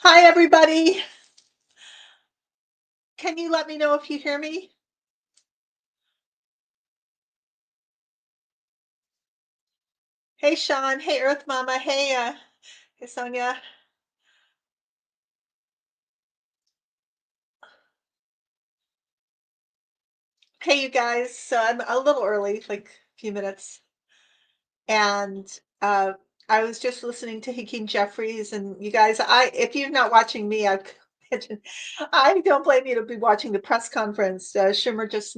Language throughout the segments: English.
Hi, everybody. Can you let me know if you hear me? Hey, Sean. Hey, Earth Mama. Hey, Sonia. Hey, you guys. So I'm a little early, like a few minutes, and I was just listening to Hakeem Jeffries, and you guys, if you're not watching me, I don't blame you to be watching the press conference. Schumer just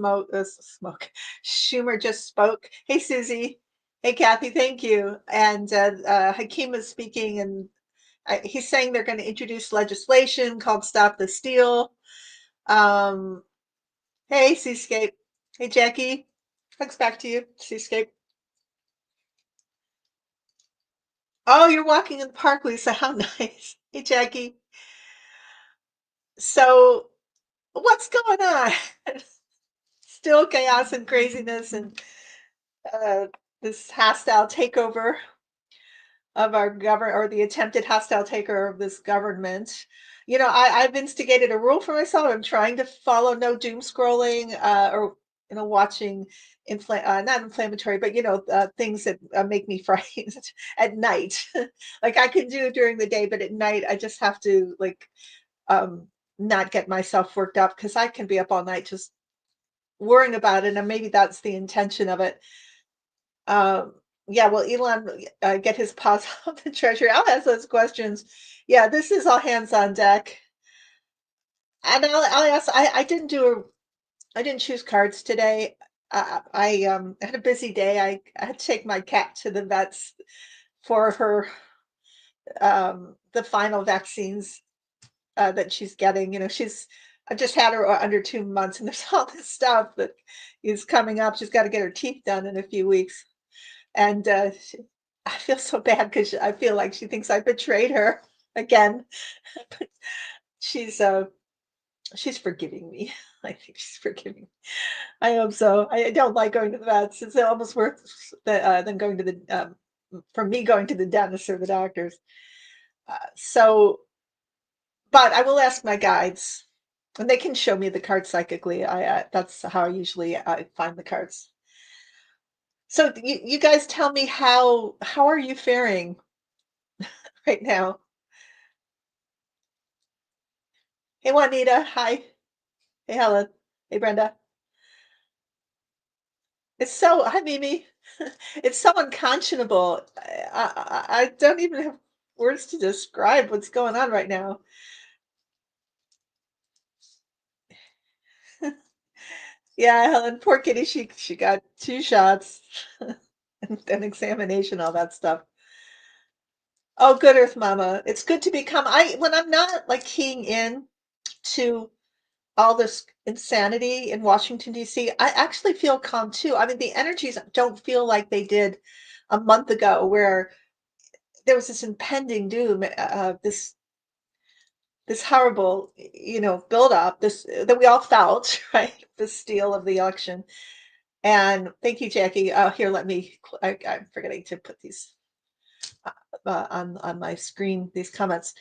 spoke. Hey, Susie. Hey, Kathy. Thank you. And Hakeem is speaking, and he's saying they're going to introduce legislation called Stop the Steal. Um, hey, Seascape. Hey, Jackie. Thanks back to you, Seascape. Oh, you're walking in the park, Lisa. How nice. Hey, Jackie. So, what's going on? Still chaos and craziness and uh, this hostile takeover of our government, or the attempted hostile takeover of this government. I've instigated a rule for myself. I'm trying to follow no doom scrolling, or watching not inflammatory, but things that make me frightened at night. Like I can do it during the day, but at night I just have to um, not get myself worked up because I can be up all night just worrying about it, and maybe that's the intention of it. Yeah, will Elon get his paws off the treasury? I'll ask those questions. Yeah, this is all hands on deck. And I'll ask. I didn't choose cards today. I had a busy day. I had to take my cat to the vets for her the final vaccines that she's getting. I just had her under 2 months, and there's all this stuff that is coming up. She's got to get her teeth done in a few weeks. And, I feel so bad because I feel like she thinks I betrayed her again, but she's, uh, she's forgiving me. I think she's forgiving me. I hope so. I don't like going to the vets. It's almost worse than going to for me going to the dentist or the doctors. So, but I will ask my guides, and they can show me the cards psychically. That's how I find the cards. So you guys tell me how are you faring right now? Hey, Juanita. Hi. Hey, Helen. Hey, Brenda. Hi, Mimi. It's so unconscionable. I don't even have words to describe what's going on right now. Yeah, Helen, poor kitty. She got 2 shots, and an examination, all that stuff. Oh, good Earth Mama. It's good to become. When I'm not like keying in to all this insanity in Washington, D.C., I actually feel calm too. I mean, the energies don't feel like they did a month ago, where there was this impending doom, this horrible, buildup, this that we all felt, right? The steal of the election. And thank you, Jackie. Here, I'm forgetting to put these on my screen. These comments.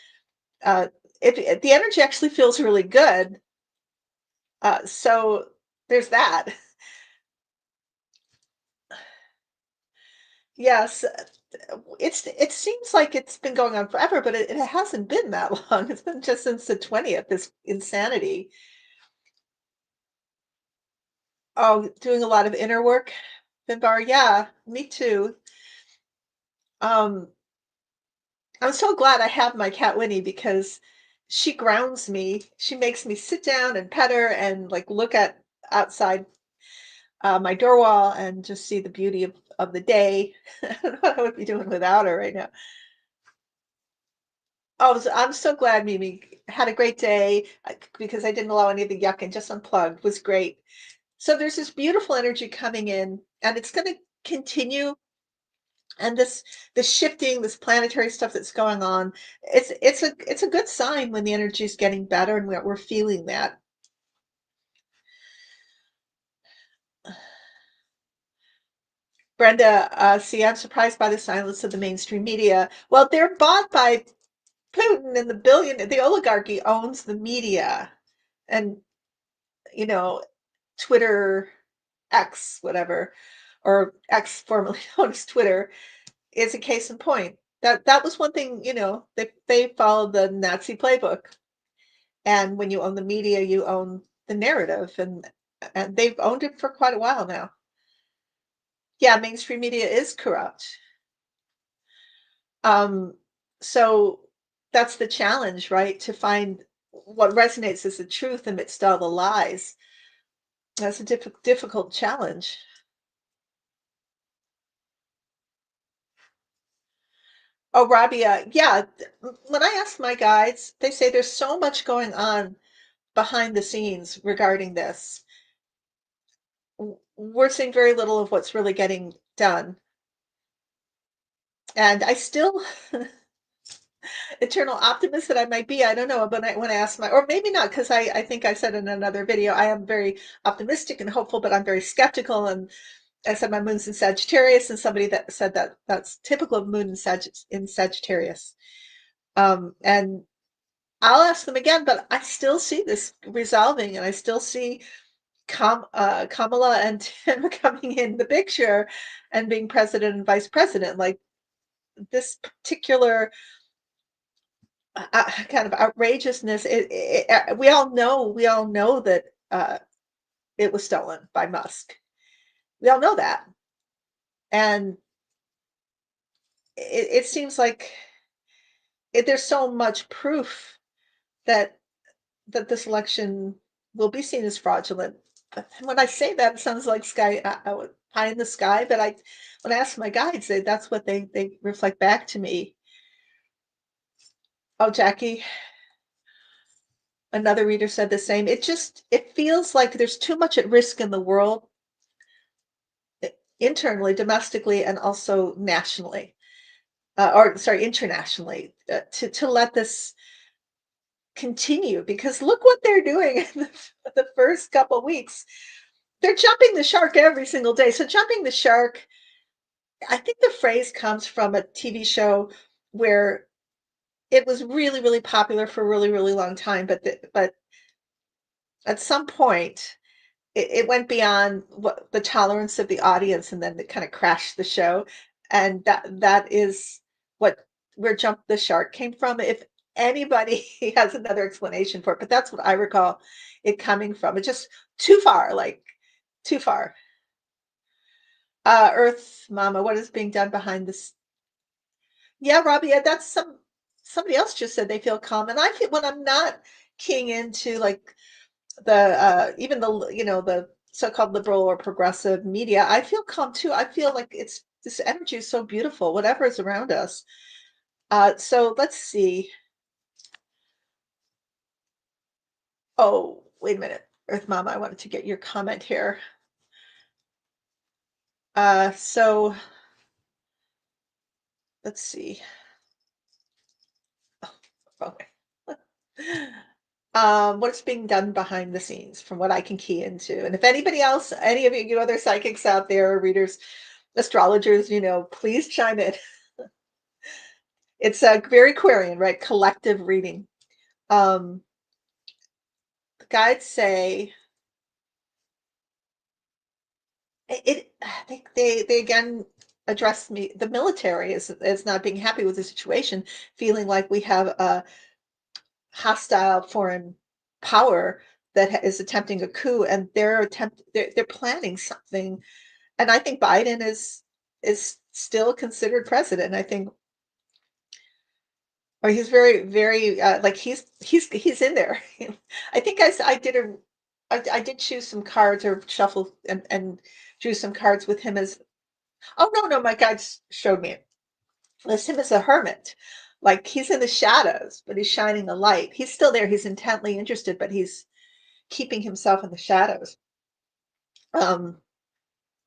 Uh, the energy actually feels really good. So there's that. Yes, it seems like it's been going on forever, but it hasn't been that long. It's been just since the 20th, this insanity. Oh, doing a lot of inner work, Finbar. Yeah, me too. Um, I'm so glad I have my cat Winnie because she grounds me. She makes me sit down and pet her and like look at outside my door wall and just see the beauty of the day. I don't know what I would be doing without her right now. Oh, I'm so glad Mimi had a great day because I didn't allow any of the yuck and just unplugged. Was great. So there's this beautiful energy coming in, and it's going to continue. And this shifting, this planetary stuff that's going on, it's a good sign when the energy is getting better and we're feeling that. Brenda, see, I'm surprised by the silence of the mainstream media. Well, they're bought by Putin and the oligarchy owns the media, and you know, Twitter, X, whatever, or X formerly known as Twitter, is a case in point. That was one thing, they followed the Nazi playbook. And when you own the media, you own the narrative, and they've owned it for quite a while now. Yeah, mainstream media is corrupt. Um, so that's the challenge, right? To find what resonates as the truth amidst all the lies. That's a difficult challenge. Oh, Rabia, yeah. When I ask my guides, they say there's so much going on behind the scenes regarding this. We're seeing very little of what's really getting done. And I still, eternal optimist that I might be, I don't know, but when I ask or maybe not, because I think I said in another video, I am very optimistic and hopeful, but I'm very skeptical. And I said my moon's in Sagittarius, and somebody that said that that's typical of moon in Sagittarius. And I'll ask them again, but I still see this resolving, and I still see Kamala and Tim coming in the picture and being president and vice president. Like this particular kind of outrageousness. We all know that it was stolen by Musk. We all know that, and it seems like there's so much proof that this election will be seen as fraudulent. But when I say that, it sounds like pie in the sky. But when I ask my guides, that's what they reflect back to me. Oh, Jackie, another reader said the same. It feels like there's too much at risk in the world, internally, domestically, and also nationally, or sorry, internationally, to let this continue. Because look what they're doing in the first couple weeks. They're jumping the shark every single day. So jumping the shark, I think the phrase comes from a TV show where it was really, really popular for a really, really long time, but at some point it went beyond what the tolerance of the audience, and then it kind of crashed the show. And that is what where Jump the Shark came from. If anybody has another explanation for it, but that's what I recall it coming from. It's just too far, like too far. Earth Mama, what is being done behind this? Yeah, Robbie, yeah, that's somebody else just said they feel calm. And I feel when I'm not keying into like the even the so-called liberal or progressive media, I feel calm too. I feel like it's this energy is so beautiful, whatever is around us. So let's see. Oh, wait a minute, Earth Mama, I wanted to get your comment here. So let's see. Oh, okay. What's being done behind the scenes from what I can key into. And if anybody else, any of you other psychics out there, readers, astrologers, please chime in. It's a very Aquarian, right? Collective reading. The guides say they again address me. The military is not being happy with the situation, feeling like we have a hostile foreign power that is attempting a coup, and they're planning something. And I think Biden is still considered president. I think, or he's very, very like he's in there. I think I did choose some cards or shuffle and drew some cards with him as. Oh no, my guides showed me it. List him as a hermit, like he's in the shadows, but he's shining a light. He's still there. He's intently interested, but he's keeping himself in the shadows. Um,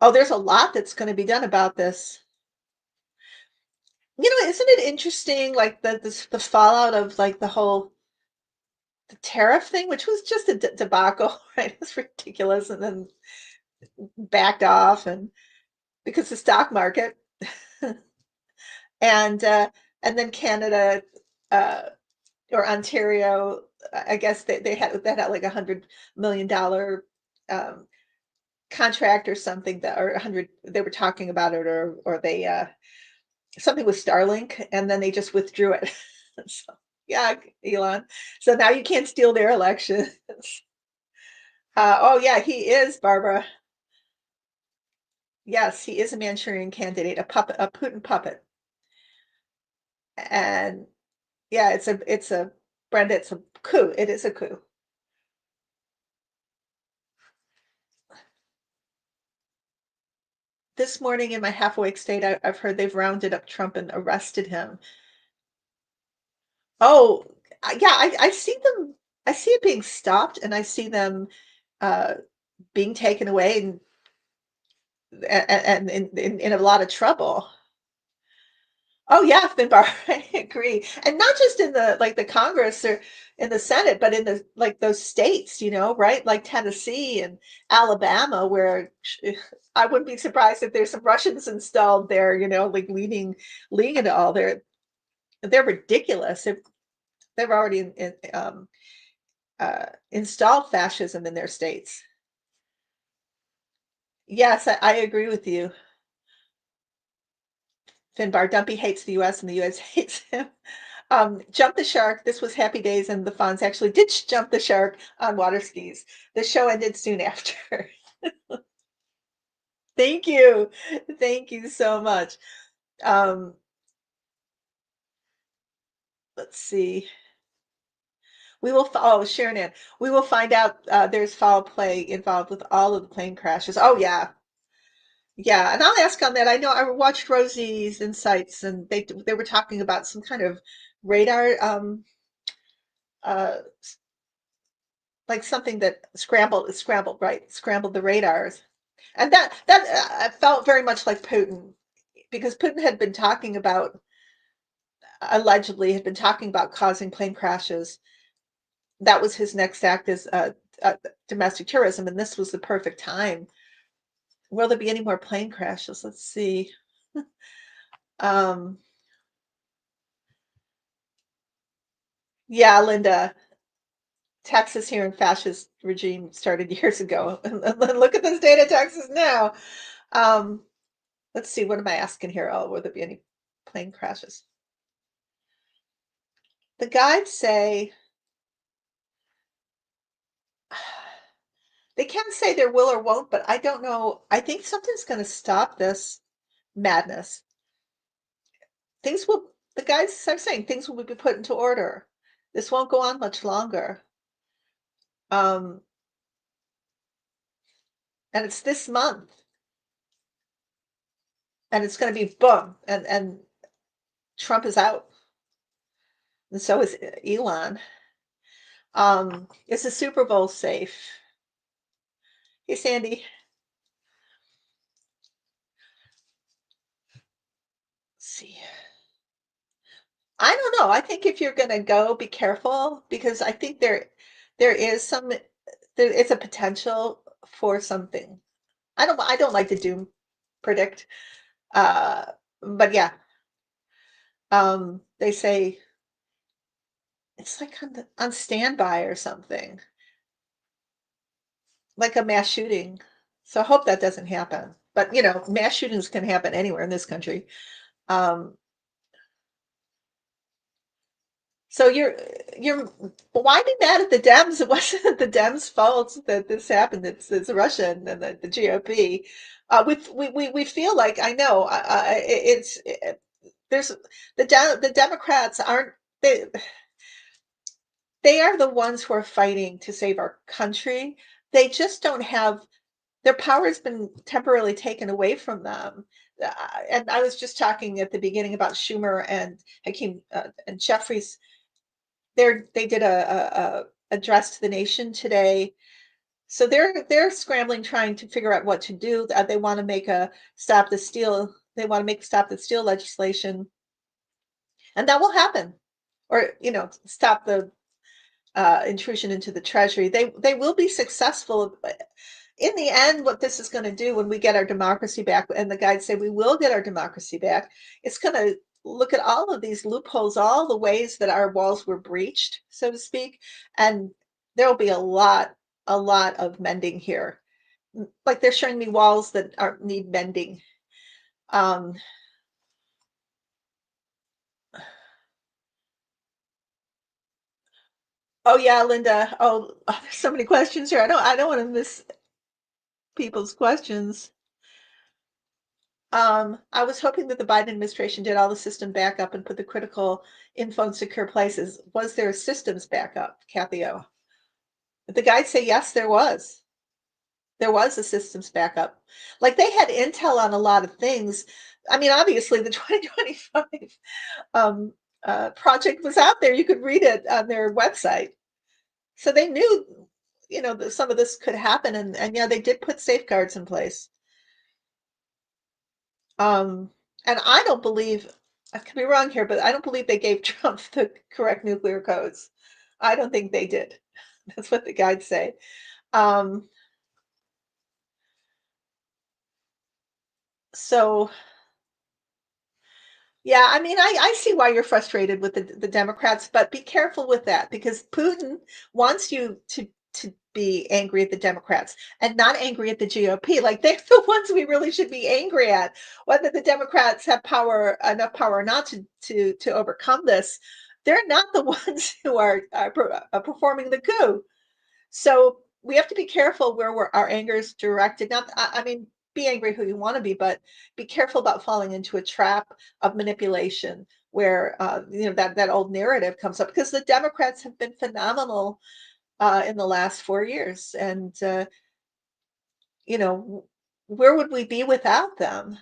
oh, there's a lot that's going to be done about this. Isn't it interesting, like the fallout of like the tariff thing, which was just a debacle, right? It's ridiculous, and then backed off, and because the stock market, and then Canada or Ontario. I guess they had like $100 million um, contract or something, that or 100, they were talking about it, or they something with Starlink, and then they just withdrew it. So, yeah, Elon. So now you can't steal their elections. Oh yeah, he is, Barbara. Yes, he is a Manchurian candidate, a puppet, a Putin puppet. And yeah, it's a Brenda, it's a coup. It is a coup. This morning in my half-awake state, I've heard they've rounded up Trump and arrested him. Oh, yeah, I see them. I see it being stopped, and I see them uh, being taken away, and in a lot of trouble. Oh yeah, Finbar, I agree. And not just in the like the Congress or in the Senate, but in the like those states, right? Like Tennessee and Alabama, where I wouldn't be surprised if there's some Russians installed there, like leading it all. They're ridiculous. They've already installed fascism in their states. Yes, I agree with you. Finbar, Dumpy hates the US and the US hates him. Jump the Shark. This was Happy Days, and the Fonz actually did jump the shark on water skis. The show ended soon after. Thank you. Thank you so much. Um, let's see. Oh, Sharon Ann, we will find out there's foul play involved with all of the plane crashes. Oh, yeah. Yeah. And I'll ask on that. I know I watched Rosie's Insights, and they were talking about some kind of radar, uh, like something that scrambled, right? Scrambled the radars. And that felt very much like Putin, because Putin had been talking about, allegedly had been talking about causing plane crashes. That was his next act, as domestic terrorism, and this was the perfect time. Will there be any more plane crashes? Let's see. Um, yeah, Linda, Texas here in fascist regime started years ago. And look at the state of Texas now. Um, let's see, what am I asking here? Oh, will there be any plane crashes? The guides say they can't say there will or won't, but I don't know. I think something's going to stop this madness. Things will, the guys are saying things will be put into order. This won't go on much longer. Um, and it's this month, and it's going to be boom, and Trump is out, and so is Elon. Is the Super Bowl safe? Hey, Sandy. Let's see. I don't know. I think if you're going to go, be careful, because I think there is there is a potential for something. I don't like to doom predict. Uh, but yeah, they say it's like on standby or something, like a mass shooting. So I hope that doesn't happen. But mass shootings can happen anywhere in this country. Um, so you're why be mad at the Dems? It wasn't the Dems' fault that this happened. It's Russia and the GOP. We feel like, I know, there's the Democrats aren't, they are the ones who are fighting to save our country. They just don't have, their power has been temporarily taken away from them. And I was just talking at the beginning about Schumer and Hakeem and Jeffries. They did a address to the nation today. So they're scrambling, trying to figure out what to do. They want to make a stop the steal. They want to make stop the steal legislation, and that will happen. Or stop the intrusion into the treasury. They will be successful. In the end, what this is going to do when we get our democracy back, and the guys say we will get our democracy back, it's going to look at all of these loopholes, all the ways that our walls were breached, so to speak, and there'll be a lot of mending here. Like they're showing me walls that are need mending. Um, oh yeah, Linda. Oh, there's so many questions here. I don't want to miss people's questions. I was hoping that the Biden administration did all the system backup and put the critical info in secure places. Was there a systems backup, Kathy O? The guides say yes, there was. There was a systems backup. Like they had intel on a lot of things. I mean, obviously, the 2025 um, project was out there. You could read it on their website. So they knew, that some of this could happen. And yeah, they did put safeguards in place. Um, and I don't believe, I could be wrong here, but I don't believe they gave Trump the correct nuclear codes. I don't think they did. That's what the guides say. Um, so yeah, I mean, I see why you're frustrated with the Democrats, but be careful with that because Putin wants you to be angry at the Democrats and not angry at the GOP. Like they're the ones we really should be angry at, whether the Democrats have enough power or not to overcome this. They're not the ones who are performing the coup. So we have to be careful where our anger is directed. Not, I mean, be angry who you want to be, but be careful about falling into a trap of manipulation where that old narrative comes up because the Democrats have been phenomenal in the last 4 years, and where would we be without them?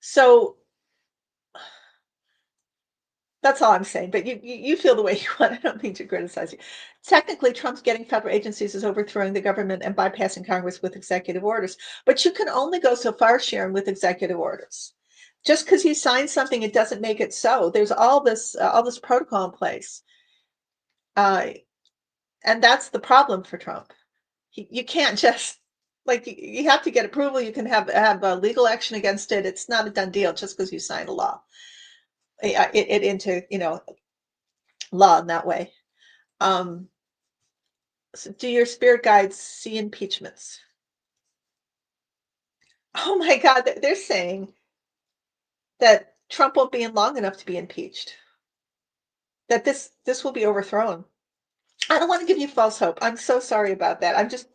So that's all I'm saying, but you feel the way you want. I don't mean to criticize you. Technically, Trump's getting federal agencies is overthrowing the government and bypassing Congress with executive orders. But you can only go so far, Sharon, with executive orders. Just because he signed something, it doesn't make it so. There's all this protocol in place, uh, and that's the problem for Trump. You can't just like you have to get approval. You can have a legal action against it. It's not a done deal just because you signed a law it into law in that way. Um, so do your spirit guides see impeachments? Oh my God, they're saying that Trump won't be in long enough to be impeached. That this will be overthrown. I don't want to give you false hope. I'm so sorry about that. I'm just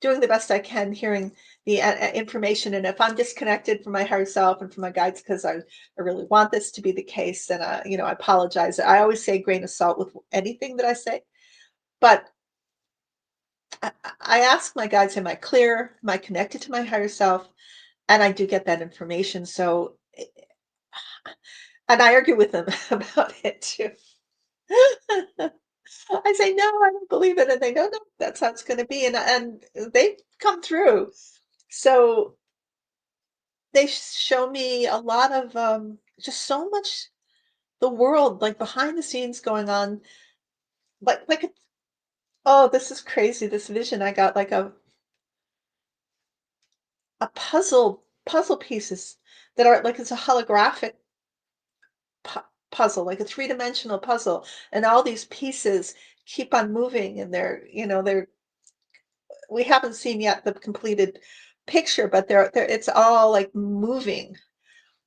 doing the best I can, hearing the information. And if I'm disconnected from my higher self and from my guides, because I really want this to be the case, then I apologize. I always say grain of salt with anything that I say, but I ask my guides, am I clear? Am I connected to my higher self? And I do get that information. So, and I argue with them about it too. I say, no, I don't believe it. And they know, no, that's how it's going to be. And they come through. So they show me a lot of just so much the world, like behind the scenes going on. Oh, this is crazy. This vision I got like a puzzle pieces that are like it's a holographic puzzle, like a three-dimensional puzzle, and all these pieces keep on moving, and they're we haven't seen yet the completed picture, but they're it's all like moving,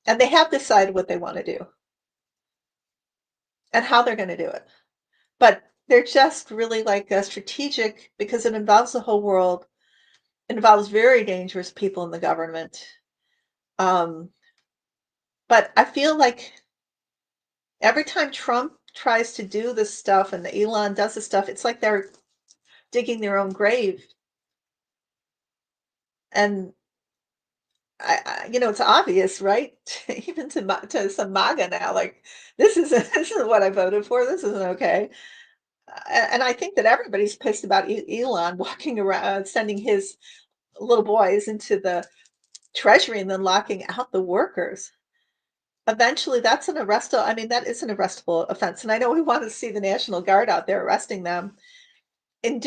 and they have decided what they want to do and how they're going to do it. But they're just really like strategic because it involves the whole world. It involves very dangerous people in the government. Um, but I feel like every time Trump tries to do this stuff and Elon does this stuff, it's like they're digging their own grave. And it's obvious, right? Even to some MAGA now, like this isn't what I voted for. This isn't okay. And I think that everybody's pissed about Elon walking around, sending his little boys into the treasury and then locking out the workers. Eventually, that's an arrestable. I mean, that is an arrestable offense. And I know we want to see the National Guard out there arresting them. And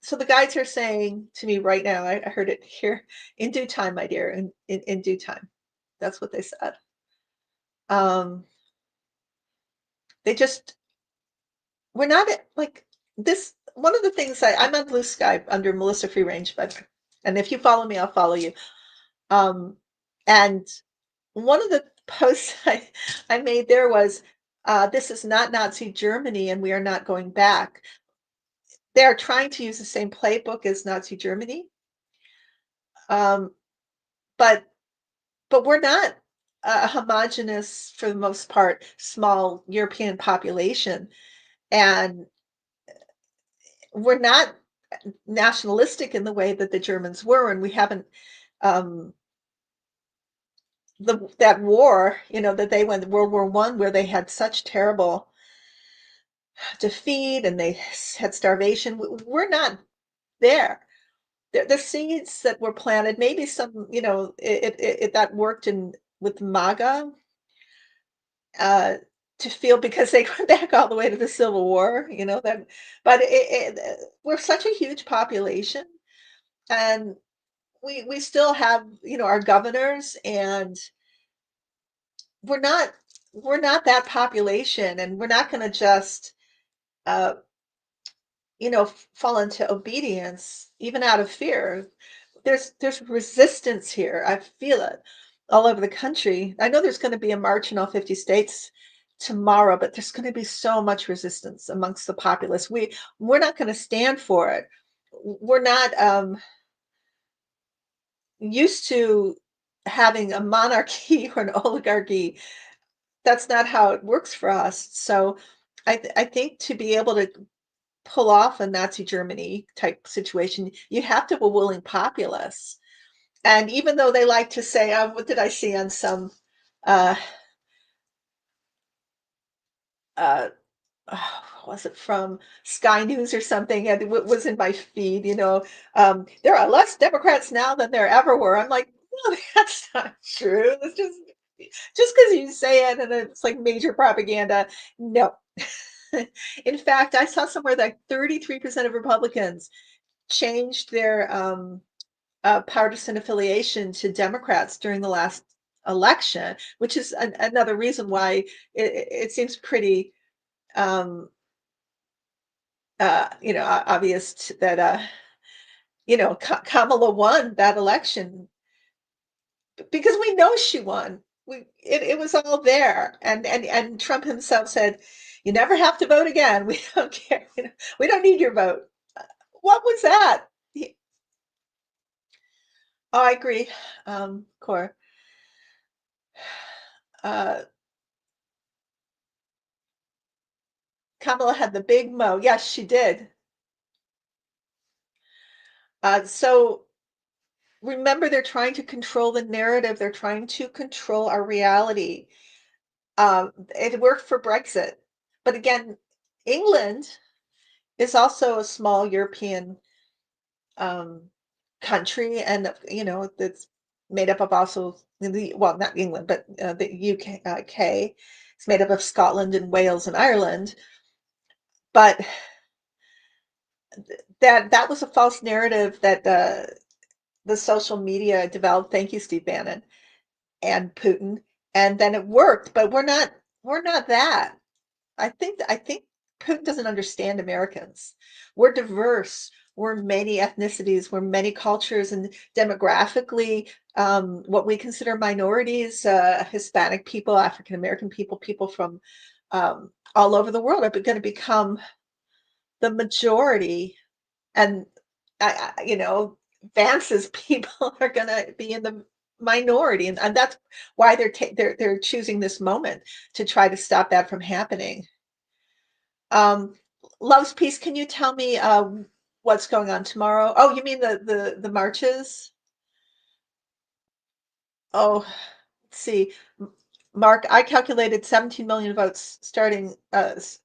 so the guides are saying to me right now, I heard it here, in due time, my dear, in due time. That's what they said. Um, they just we're not like this. One of the things I'm on Blue Sky under Melissa Free Range, but and if you follow me, I'll follow you. Um, and one of the posts I made there was, "This is not Nazi Germany, and we are not going back." They are trying to use the same playbook as Nazi Germany, um, but we're not a homogenous, for the most part, small European population, and we're not nationalistic in the way that the Germans were, and we haven't um, that war, that they went World War I, where they had such terrible defeat and they had starvation. We're not there. The seeds that were planted, maybe some, that worked in with MAGA, uh, to feel because they went back all the way to the Civil War, that, but we're such a huge population, and we still have, our governors, and we're not we're not that population, and we're not going to just uh, fall into obedience even out of fear. There's resistance here. I feel it all over the country. I know there's going to be a march in all 50 states tomorrow, but there's going to be so much resistance amongst the populace. We're not going to stand for it. We're not used to having a monarchy or an oligarchy. That's not how it works for us. So I think to be able to pull off a Nazi Germany type situation, you have to have a willing populace. And even though they like to say, what did I see on some uh, uh, was it from Sky News or something? And it was in my feed, there are less Democrats now than there ever were. I'm like, no, that's not true. It's just because you say it and it's like major propaganda. No. In fact, I saw somewhere that 33% of Republicans changed their partisan affiliation to Democrats during the last election, which is another reason why it seems pretty, um, obvious that, Kamala won that election because we know she won. It was all there, and Trump himself said, "You never have to vote again. We don't care. We don't need your vote." What was that? Oh, I agree, Cora. Uh, Kamala had the big mo. Yes, she did. So remember, they're trying to control the narrative. They're trying to control our reality. It worked for Brexit, but again, England is also a small European um, country, and that's made up of also well, not England, but the UK. It's made up of Scotland and Wales and Ireland. But that was a false narrative that the social media developed. Thank you, Steve Bannon and Putin, and then it worked. But we're not that. I think Putin doesn't understand Americans. We're diverse. We're many ethnicities. We're many cultures, and demographically, what we consider minorities, Hispanic people, African American people, people from all over the world are going to become the majority, and Vance's people are going to be in the minority, and that's why they're choosing this moment to try to stop that from happening. Um, Love's Peace, can you tell me what's going on tomorrow? Oh, you mean the marches? Oh, let's see. Mark, I calculated 17 million votes starting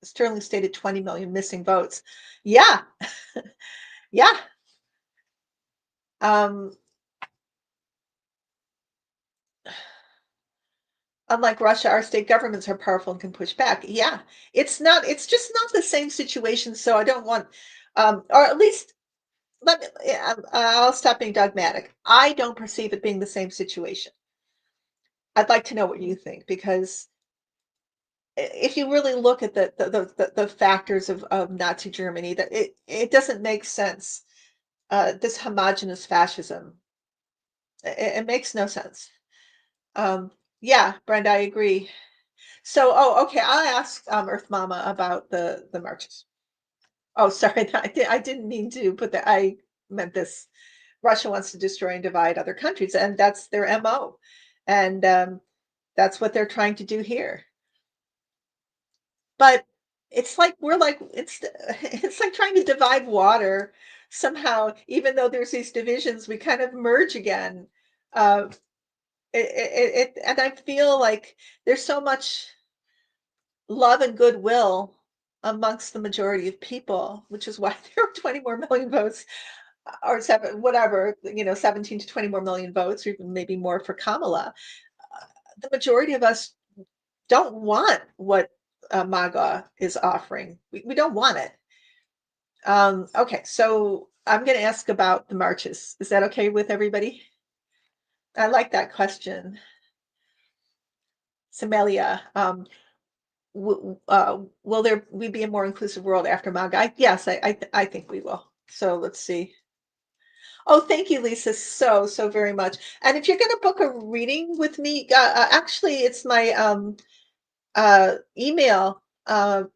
Sterling stated 20 million missing votes. Yeah, yeah. Um, Unlike Russia, our state governments are powerful and can push back. Yeah, it's just not the same situation. So I don't want, or at least let me, yeah, I'll stop being dogmatic. I don't perceive it being the same situation. I'd like to know what you think because if you really look at the factors of Nazi Germany, that it doesn't make sense. This homogenous fascism, it makes no sense. Um, yeah, Brenda, I agree. So, oh, okay, I'll ask Earth Mama about the marches. Oh, sorry, I didn't mean to put that. I meant this. Russia wants to destroy and divide other countries, and that's their MO, and that's what they're trying to do here. But it's like we're like it's like trying to divide water somehow, even though there's these divisions, we kind of merge again. Uh, and I feel like there's so much love and goodwill amongst the majority of people, which is why there are 20 more million votes, or seven, whatever, 17 to 20 more million votes, or even maybe more for Kamala. The majority of us don't want what MAGA is offering. We don't want it. Okay, so I'm going to ask about the marches. Is that okay with everybody? I like that question. Samelia, will there we be a more inclusive world after MAGA? Yes, I think we will. So let's see. Oh, thank you, Lisa, so very much. And if you're going to book a reading with me, actually, it's my email,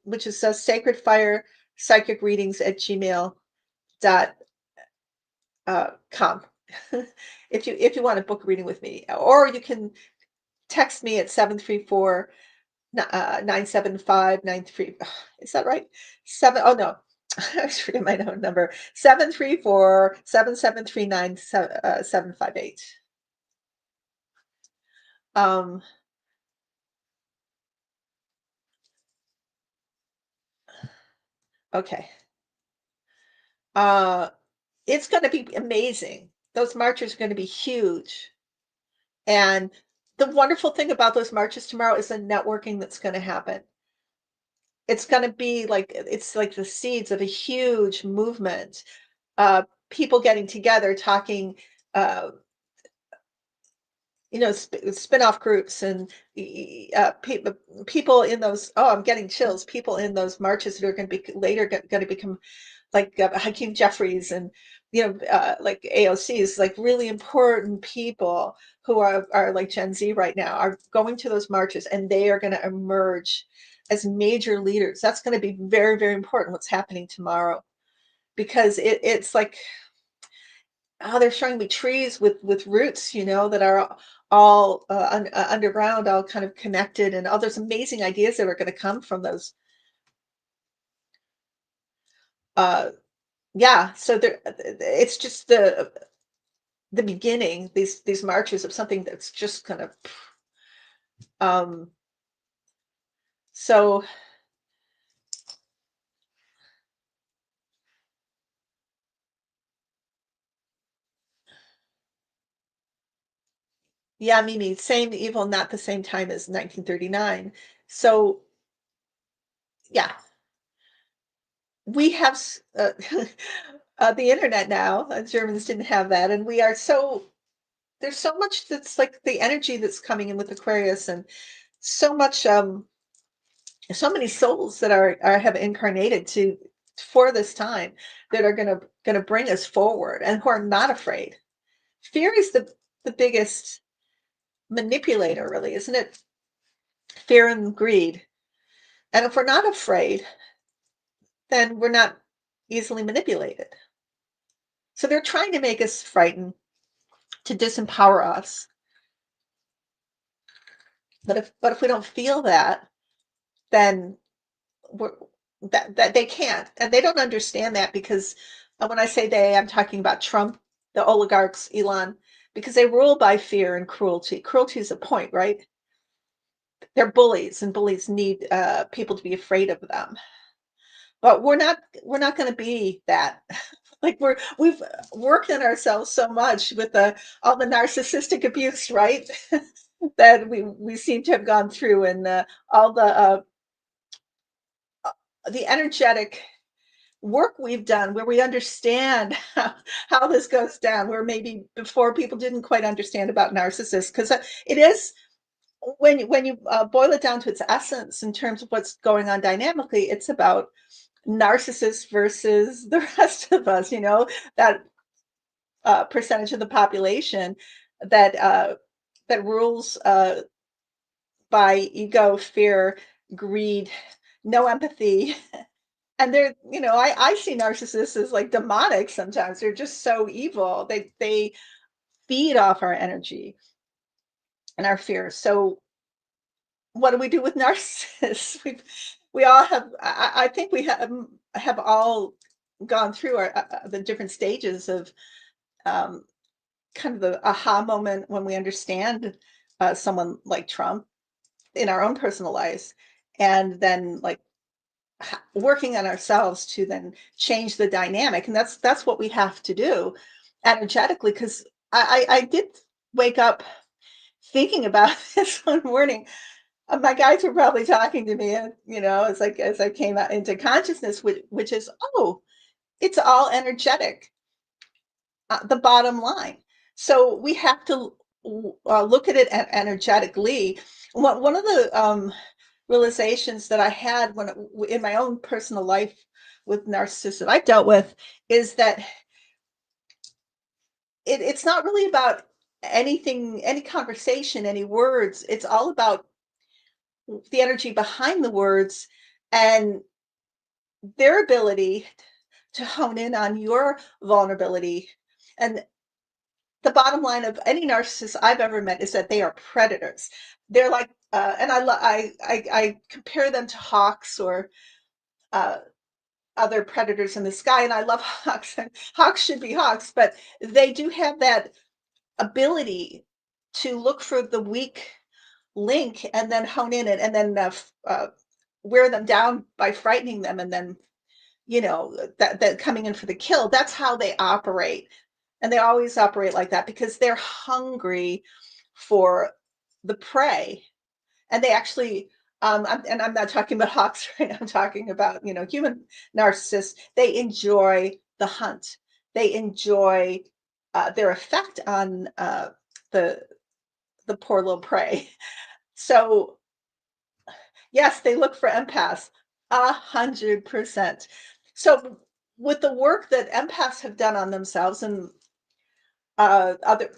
which is sacred fire psychic readings at gmail dot com. If you want to book a reading with me, or you can text me at 734 97593. Is that right? Seven. Oh no, I was reading my own number. 734 7739758. Um, okay. Uh, it's going to be amazing. Those marches are going to be huge. And the wonderful thing about those marches tomorrow is the networking that's going to happen. It's going to be like it's like the seeds of a huge movement. People getting together, talking, uh, spin-off groups and people in those. Oh, I'm getting chills. People in those marches that are going to be later going to become like Hakeem Jeffries and like AOCs, like really important people who are like Gen Z right now are going to those marches, and they are going to emerge as major leaders. That's going to be very, very important. What's happening tomorrow, because it's like, oh, they're showing me trees with roots, that are all underground, all kind of connected, and all those amazing ideas that are going to come from those. Uh, yeah, so it's just the beginning. These marches of something that's just kind of. Um, so yeah, Mimi, same evil, not the same time as 1939. So yeah, we have the internet now. Germans didn't have that, and we are so there's so much that's like the energy that's coming in with Aquarius, and so much so many souls that are have incarnated to for this time, that are gonna bring us forward, and who are not afraid. Fear is the biggest manipulator, really, isn't it? Fear and greed. And if we're not afraid, then we're not easily manipulated. So they're trying to make us frightened, to disempower us. But if we don't feel that, then we're, that they can't, and they don't understand that, because when I say they, I'm talking about Trump, the oligarchs, Elon, because they rule by fear and cruelty. Cruelty is a point, right? They're bullies, and bullies need people to be afraid of them. But we're not going to be that. Like we've worked on ourselves so much with all the narcissistic abuse, right? That we seem to have gone through, and all the energetic work we've done, where we understand how this goes down, where maybe before people didn't quite understand about narcissists, because it is when you boil it down to its essence in terms of what's going on dynamically, it's about narcissists versus the rest of us, that percentage of the population that that rules by ego, fear, greed, no empathy. And I see narcissists as like demonic sometimes. They're just so evil. They feed off our energy and our fears. So what do we do with narcissists? We all I think we have all gone through the different stages of um, kind of the aha moment when we understand someone like Trump in our own personal lives, and then like working on ourselves to then change the dynamic, and that's what we have to do energetically. Because I did wake up thinking about this one morning. My guides were probably talking to me, and as I came out into consciousness, which is, oh, it's all energetic, the bottom line. So we have to look at it energetically. One of the realizations that I had in my own personal life with narcissists that I dealt with is that it's not really about anything, any conversation, any words. It's all about the energy behind the words and their ability to hone in on your vulnerability. And the bottom line of any narcissist I've ever met is that they are predators. They're like, and I compare them to hawks or uh, other predators in the sky. And I love hawks, and hawks should be hawks, but they do have that ability to look for the weak link and then hone in it, and then wear them down by frightening them, and then that coming in for the kill. That's how they operate, and they always operate like that because they're hungry for the prey. And they actually and I'm not talking about hawks, right? I'm talking about human narcissists. They enjoy the hunt. They enjoy their effect on the the poor little prey. So yes, they look for empaths, 100%. So with the work that empaths have done on themselves, and other,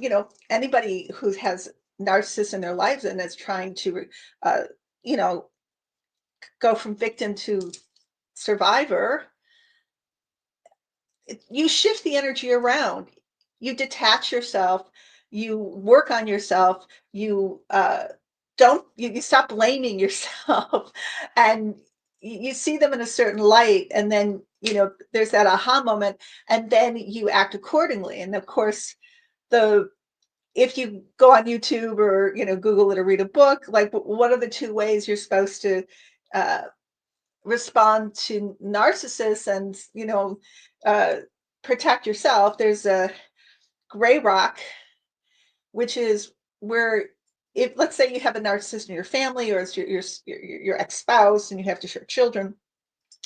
anybody who has narcissists in their lives and is trying to, uh, you know, go from victim to survivor, you shift the energy around. You detach yourself, you work on yourself, you stop blaming yourself, and you see them in a certain light, and then there's that aha moment, and then you act accordingly. And of course, the if you go on YouTube or Google it or read a book, like what are the two ways you're supposed to uh, respond to narcissists and uh, protect yourself? There's a gray rock, which is where, if let's say you have a narcissist in your family, or it's your ex-spouse and you have to share children,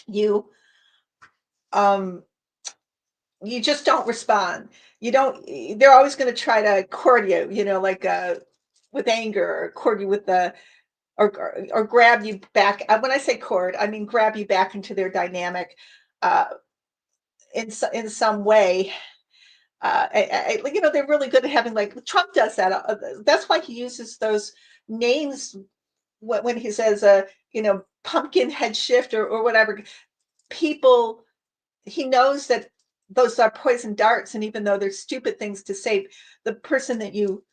you um you just don't respond. You don't They're always going to try to court you, like with anger, or court you with the or grab you back. When I say court, I mean grab you back into their dynamic uh in some way. They're really good at having, like Trump does that. That's why he uses those names when he says, pumpkin head shift, or whatever. People, he knows that those are poison darts, and even though they're stupid things to say, the person that you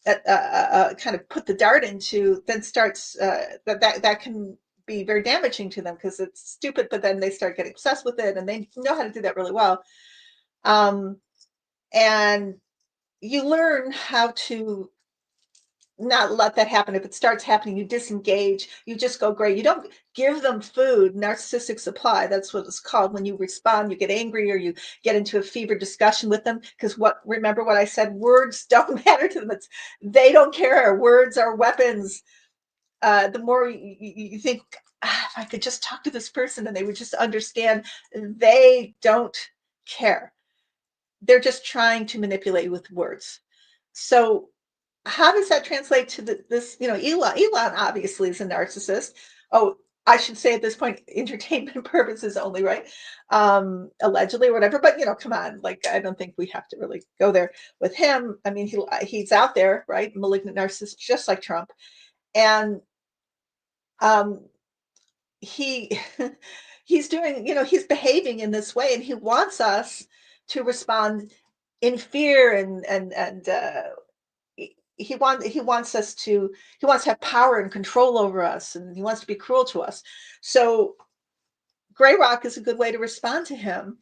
kind of put the dart into then starts that can be very damaging to them because it's stupid, but then they start getting obsessed with it, and they know how to do that really well. Um, and you learn how to not let that happen. If it starts happening, you disengage, you just go gray. You don't give them food. Narcissistic supply, that's what it's called. When you respond, you get angry, or you get into a fevered discussion with them, because remember what I said, words don't matter to them. They don't care. Words are weapons. The more you think, if I could just talk to this person and they would just understand, they don't care. They're just trying to manipulate you with words. So how does that translate to this, Elon? Elon obviously is a narcissist. Oh, I should say at this point, entertainment purposes only, right? Allegedly or whatever. But come on, like I don't think we have to really go there with him. I mean, he's out there, right? Malignant narcissist, just like Trump, and um, he he's doing, he's behaving in this way, and he wants us to respond in fear and he wants to have power and control over us, and he wants to be cruel to us. So gray rock is a good way to respond to him.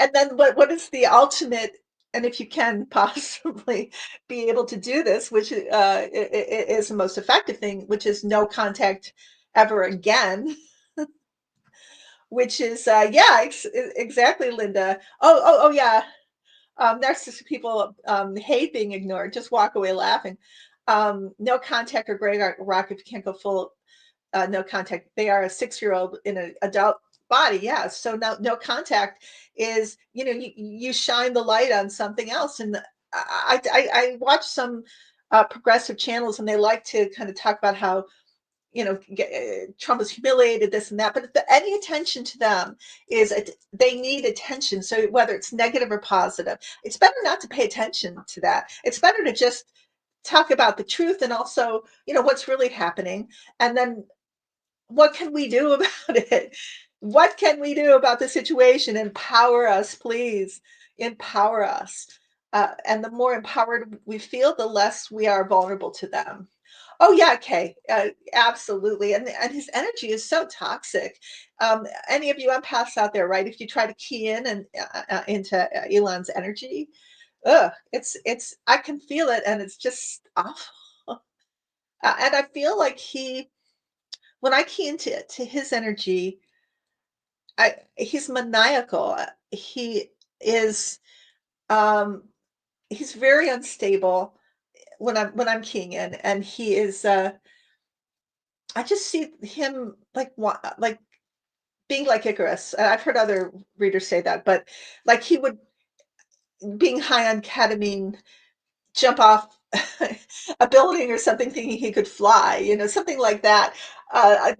And then what is the ultimate, and if you can possibly be able to do this, which is the most effective thing, which is no contact ever again, which is yeah, exactly, Linda. Oh yeah. Narcissistic people hate being ignored. Just walk away laughing. No contact or gray rock if you can't go full no contact. They are a 6-year-old in an adult body. Yeah. So no contact is, you shine the light on something else. And I watch some progressive channels, and they like to kind of talk about how, Trump was humiliated, this and that. But any attention to them they need attention. So whether it's negative or positive, it's better not to pay attention to that. It's better to just talk about the truth, and also, what's really happening. And then what can we do about it? What can we do about the situation? Empower us, please. Empower us. And the more empowered we feel, the less we are vulnerable to them. Oh yeah, Kay, absolutely. And his energy is so toxic. Any of you empaths out there, right? If you try to key in and into Elon's energy, it's I can feel it, and it's just awful. And I feel like when I key into to his energy, he's maniacal. He is um, he's very unstable when I'm keying in, and he is. I just see him like being like Icarus. I've heard other readers say that, but like he would, being high on ketamine, jump off a building or something thinking he could fly, something like that. I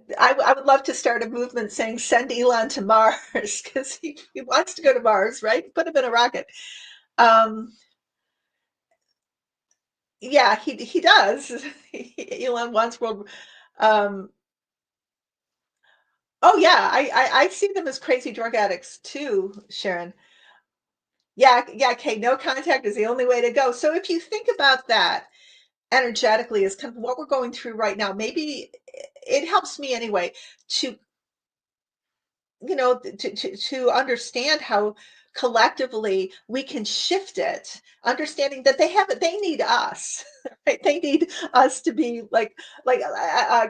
would love to start a movement saying send Elon to Mars, because he wants to go to Mars, right? Put him in a rocket. Um, yeah, he does. Elon wants world. Um, oh yeah, I see them as crazy drug addicts too, Sharon. Yeah, yeah, okay, no contact is the only way to go. So if you think about that energetically as kind of what we're going through right now, maybe it helps me anyway to, to understand how collectively we can shift it, understanding that they need us, right? They need us to be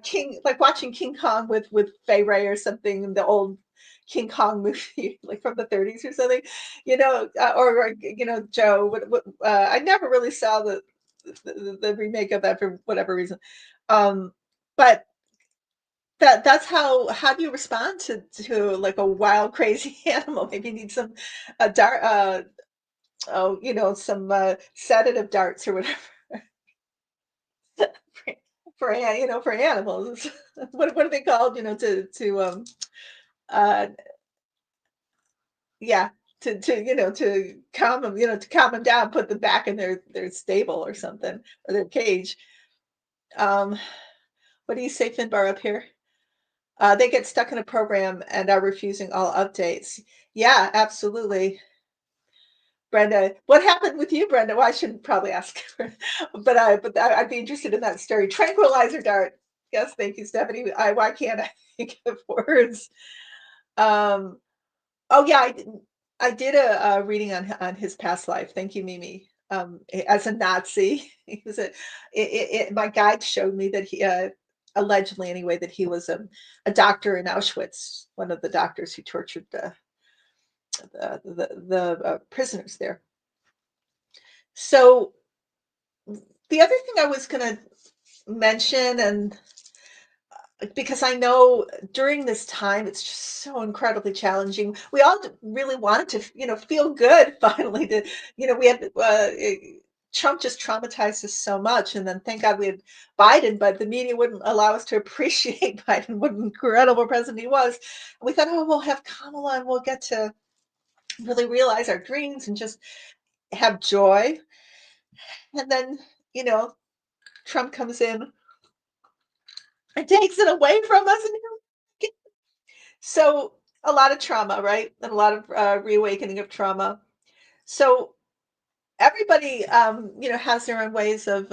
King, like watching King Kong with Fay Ray or something, the old King Kong movie, like from the 30s or something, or Joe. I never really saw the remake of that for whatever reason. Um, but that's how do you respond to like a wild, crazy animal? Maybe you need some dart, some sedative darts or whatever for animals. What are they called? To uh yeah, to calm them, to calm them down, put them back in their stable or something, or their cage. Um, what do you say, Finbar, up here? They get stuck in a program and are refusing all updates. Yeah, absolutely. Brenda, what happened with you, Brenda? Well, I shouldn't probably ask her, but I'd be interested in that story. Tranquilizer dart. Yes, thank you, Stephanie. Why can't I think of words? Um, oh yeah, I did a reading on his past life. Thank you, Mimi. As a Nazi, he was my guide showed me that he allegedly anyway that he was a doctor in Auschwitz, one of the doctors who tortured the prisoners there. So the other thing I was going to mention, and because I know during this time it's just so incredibly challenging. We all really wanted to, feel good finally. To, we had Trump just traumatized us so much, and then thank God we had Biden, but the media wouldn't allow us to appreciate Biden, what an incredible president he was. We thought, oh, we'll have Kamala and we'll get to really realize our dreams and just have joy. And then, you know, Trump comes in and takes it away from us. And so a lot of trauma, right? And a lot of reawakening of trauma. So everybody, has their own ways of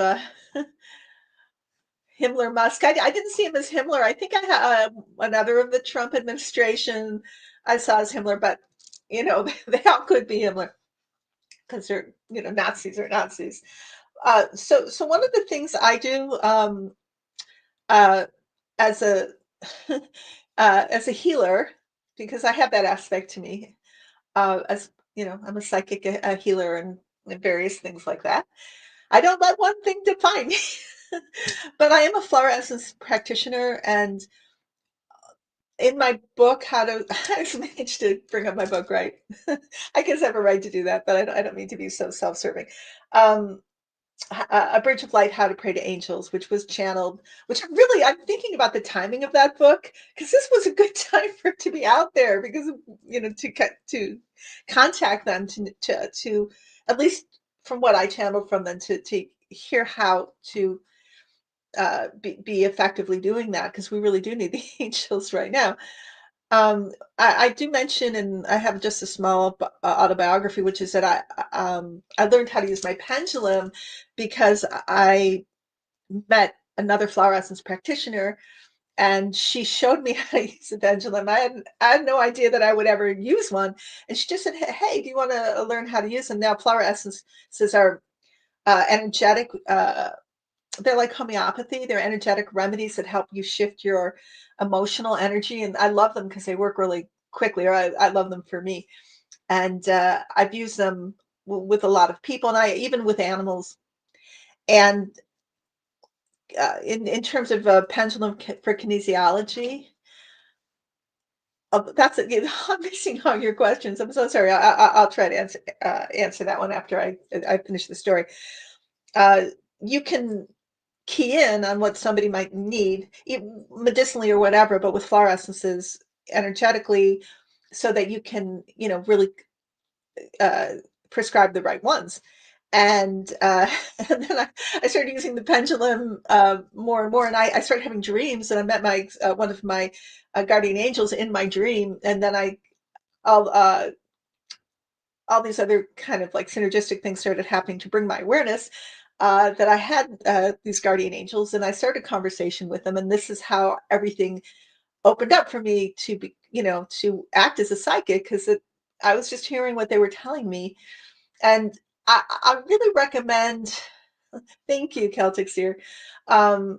Himmler, Musk. I didn't see him as Himmler. I think I had another of the Trump administration I saw as Himmler, but they all could be Himmler because they're Nazis are Nazis. So one of the things I do uh, as a as a healer, because I have that aspect to me, as I'm a psychic, a healer, and various things like that. I don't let one thing define me. But I am a flower essence practitioner, and in my book, how to I just managed to bring up my book, right? I guess I have a right to do that, but I don't mean to be so self-serving. Um, a Bridge of Light, How to Pray to Angels, which was channeled, which really, I'm thinking about the timing of that book, because this was a good time for it to be out there, because, to contact them, to at least from what I channeled from them, to hear how to be effectively doing that, because we really do need the angels right now. I do mention, and I have just a small autobiography, which is that I learned how to use my pendulum because I met another flower essence practitioner, and she showed me how to use a pendulum. I had no idea that I would ever use one, and she just said, "Hey, do you want to learn how to use them?" Now, flower essences are energetic. They're like homeopathy. They're energetic remedies that help you shift your emotional energy, and I love them because they work really quickly, or I love them for me. And I've used them with a lot of people, and I even with animals. And in terms of a pendulum for kinesiology, that's it. I'm missing all your questions. I'm so sorry. I'll try to answer that one after I finish the story. Uh, you can key in on what somebody might need, medicinally or whatever, but with flower essences energetically, so that you can, really uh, prescribe the right ones. And, and then I started using the pendulum more and more, and I started having dreams, and I met my one of my guardian angels in my dream, and then all uh, all these other kind of like synergistic things started happening to bring my awareness that I had these guardian angels, and I started conversation with them, and this is how everything opened up for me to be, to act as a psychic, because I was just hearing what they were telling me, and I really recommend. Thank you, Celtic Seer. Um,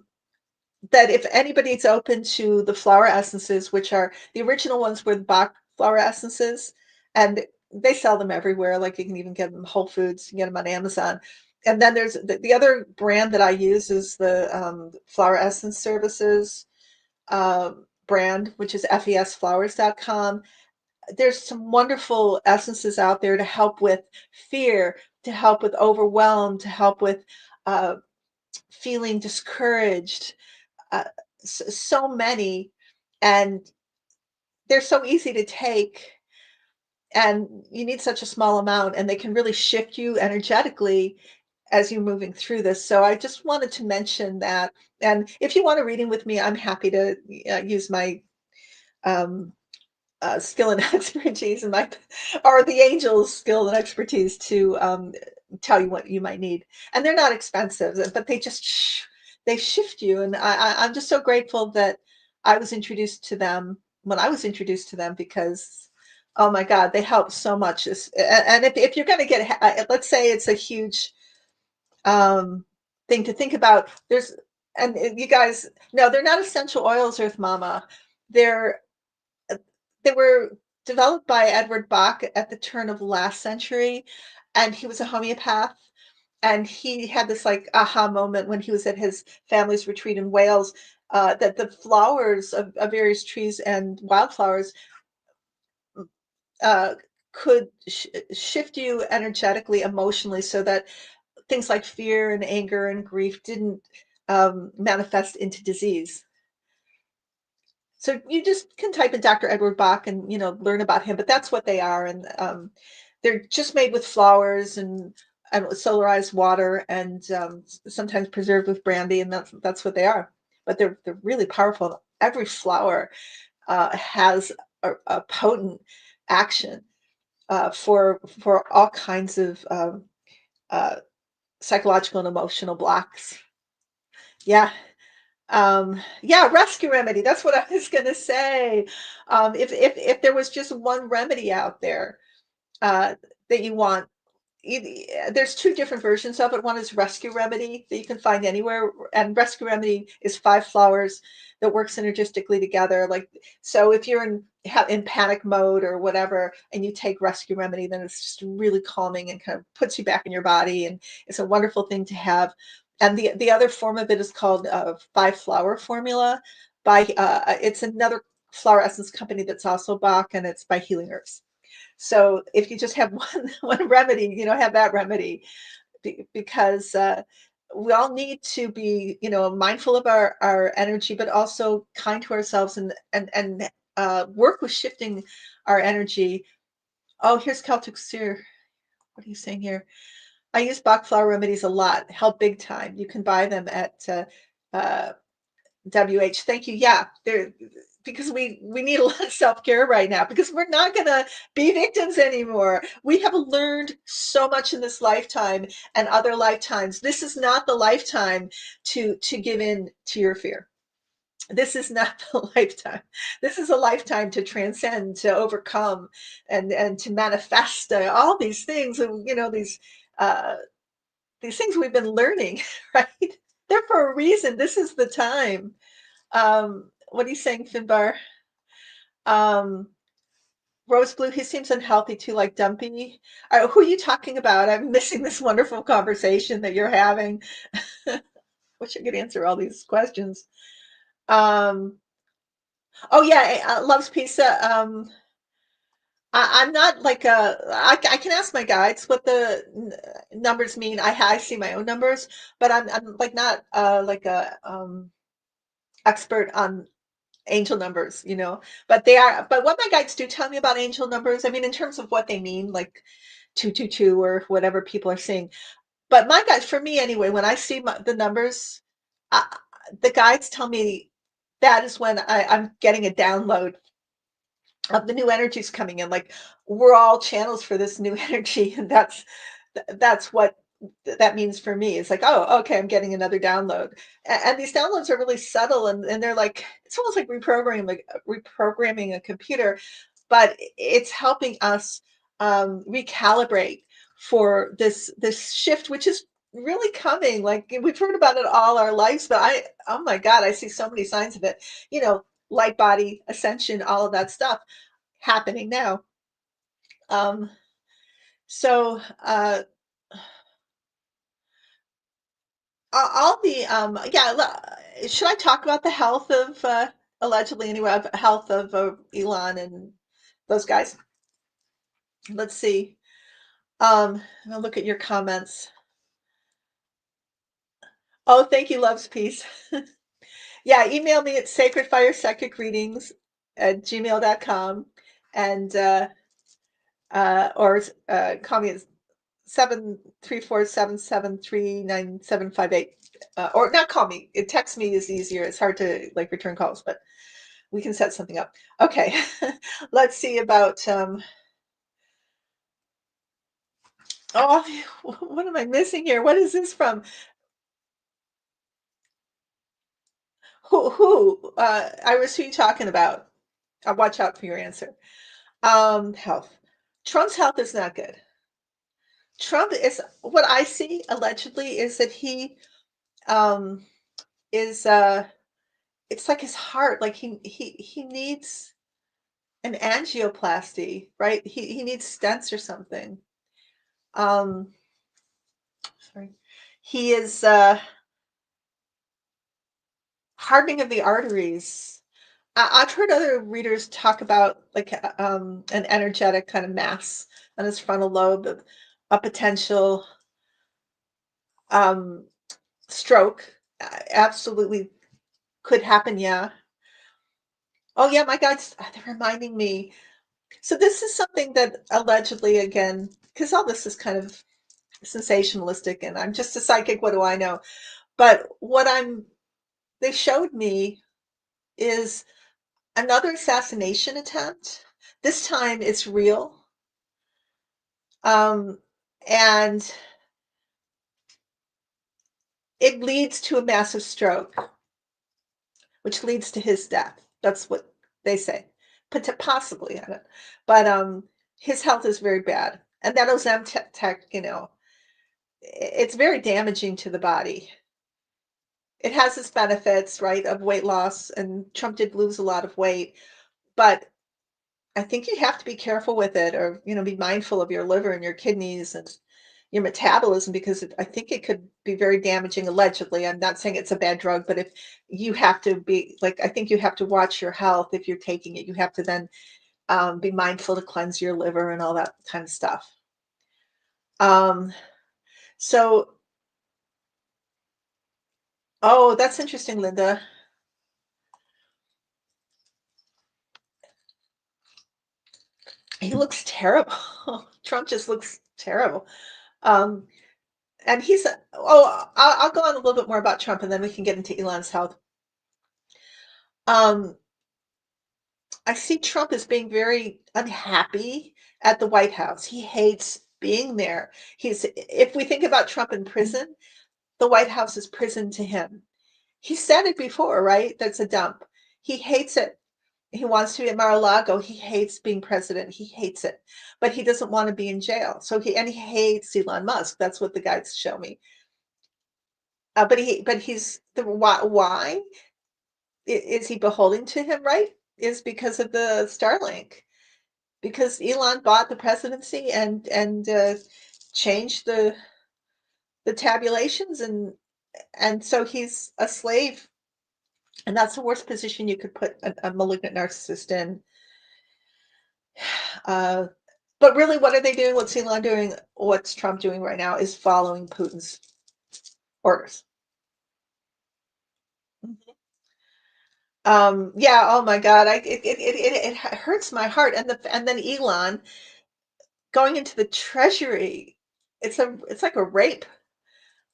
that if anybody's open to the flower essences, which are the original ones were the Bach flower essences, and they sell them everywhere. Like you can even get them Whole Foods, you can get them on Amazon. And then there's the other brand that I use is the Flower Essence Services brand, which is fesflowers.com. There's some wonderful essences out there to help with fear, to help with overwhelm, to help with uh, feeling discouraged, uh, so many, and they're so easy to take, and you need such a small amount, and they can really shift you energetically as you're moving through this. So I just wanted to mention that. And if you want a reading with me, I'm happy to use my um, skill and expertise, and my or the angels' skill and expertise to tell you what you might need. And they're not expensive, but they shift you. And I'm just so grateful that I was introduced to them when I was introduced to them, because oh my God, they help so much. And if you're going to get, let's say it's a huge thing to think about, and you guys, no, they're not essential oils, Earth Mama. They're they were developed by Edward Bach at the turn of last century, and he was a homeopath. And he had this like aha moment when he was at his family's retreat in Wales, that the flowers of various trees and wildflowers uh, could shift you energetically, emotionally, so that things like fear and anger and grief didn't manifest into disease. So you just can type in Dr. Edward Bach and learn about him, but that's what they are, and they're just made with flowers and with solarized water and sometimes preserved with brandy, and that's what they are. But they're really powerful. Every flower has a potent action for all kinds of uh, psychological and emotional blocks. Yeah. Yeah, rescue remedy. That's what I was gonna say. If there was just one remedy out there uh, that you want, there's two different versions of it. One is rescue remedy that you can find anywhere, and rescue remedy is five flowers that work synergistically together. Like, so if you're in panic mode or whatever, and you take rescue remedy, then it's just really calming and kind of puts you back in your body, and it's a wonderful thing to have. And the other form of it is called five flower formula. It's another flower essence company that's also Bach, and it's by Healing Herbs. So if you just have one remedy, have that remedy, because we all need to be, mindful of our energy, but also kind to ourselves, and work with shifting our energy. Oh, here's Celtic Steer. What are you saying here? I use Bach flower remedies a lot. Help big time. You can buy them at uh, WH. Thank you. Yeah, they're because we need a lot of self-care right now because we're not going to be victims anymore. We have learned so much in this lifetime and other lifetimes. This is not the lifetime to give in to your fear. This is not the lifetime. This is a lifetime to transcend, to overcome, and to manifest all these things, and these things we've been learning, right? They're for a reason. This is the time. What are you saying, Finbar? Um, Rose Blue, he seems unhealthy too, like Dumpy. Who are you talking about? I'm missing this wonderful conversation that you're having. Wish I could answer all these questions. Um, oh yeah, Loves Pizza. I'm not like I can ask my guides what the numbers mean. I see my own numbers, but I'm like not like a expert on angel numbers, but what my guides do tell me about angel numbers, I mean, in terms of what they mean, like 222 or whatever people are saying. But my guides, for me anyway, when I see the numbers, uh, the guides tell me that is when I'm getting a download of the new energies coming in. Like, we're all channels for this new energy, and that's what that means for me. It's like, oh, okay, I'm getting another download. And these downloads are really subtle, and they're like, it's almost like reprogramming a computer, but it's helping us recalibrate for this shift, which is really coming. Like, we've heard about it all our lives, but oh my God, I see so many signs of it. Light body ascension, all of that stuff happening now. Um, so all the yeah. Should I talk about the health of allegedly anyway, of health of Elon and those guys? Let's see. I'll look at your comments. Oh, thank you, Love's Peace. Yeah, email me at sacredfirepsychicreadings at gmail.com, and or call me at 734-773-9758. Or not call me. Text me is easier. It's hard to like return calls, but we can set something up. Okay. Let's see about oh, what am I missing here? What is this from? Iris, who are you talking about? I'll watch out for your answer. Health. Trump's health is not good. Trump is, what I see allegedly is that he um is it's like his heart, like he needs an angioplasty, right? He needs stents or something. Um Sorry. He is hardening of the arteries. I've heard other readers talk about like an energetic kind of mass on his frontal lobe, a potential Um, stroke, absolutely could happen, yeah. Oh, yeah, my God's they're reminding me. So this is something that allegedly, again, because all this is kind of sensationalistic, and I'm just a psychic, what do I know? But what they showed me is another assassination attempt. This time it's real. Um, and it leads to a massive stroke, which leads to his death. That's what they say. Possibly, I don't, but his health is very bad, and that Ozempic, it's very damaging to the body. It has its benefits, right, of weight loss, and Trump did lose a lot of weight, but I think you have to be careful with it, or, be mindful of your liver and your kidneys and your metabolism, because I think it could be very damaging, allegedly. I'm not saying it's a bad drug, but if you have to be like, I think you have to watch your health if you're taking it. You have to then be mindful to cleanse your liver and all that kind of stuff. Um, so, oh, that's interesting, Linda. He looks terrible. Trump just looks terrible. Um, and I'll go on a little bit more about Trump, and then we can get into Elon's health. Um, I see Trump as being very unhappy at the White House. He hates being there. If we think about Trump in prison, the White House is prison to him. He said it before, right? That's a dump. He hates it. He wants to be at Mar-a-Lago. He hates being president. He hates it, but he doesn't want to be in jail. He hates Elon Musk. That's what the guys show me. But he's the why is he beholden to him? Right? Is because of the Starlink. Because Elon bought the presidency and changed the tabulations, and so he's a slave, and that's the worst position you could put a malignant narcissist in. Uh, but really, what are they doing? What's Elon doing? What's Trump doing right now is following Putin's orders. Mhm. Yeah. Oh my God. It hurts my heart. And then Elon going into the treasury. It's like a rape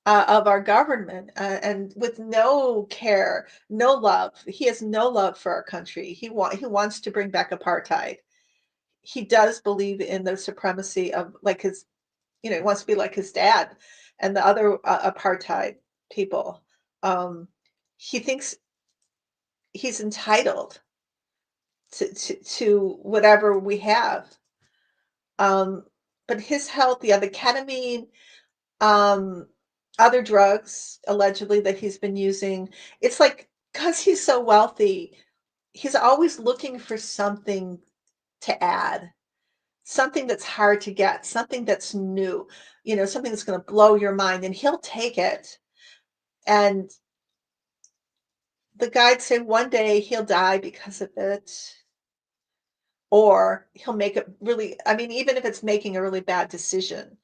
of our government, and with no care, no love. He has no love for our country. He wants to bring back apartheid. He does believe in the supremacy of, like, his, he wants to be like his dad and the other apartheid people. Um, he thinks he's entitled to whatever we have. Um, but his health, yeah, the ketamine, um, other drugs allegedly that he's been using. It's like, because he's so wealthy, he's always looking for something to add, something that's hard to get, something that's new, something that's going to blow your mind, and he'll take it. And the guides say one day he'll die because of it, or he'll make it really, I mean, even if it's making a really bad decision,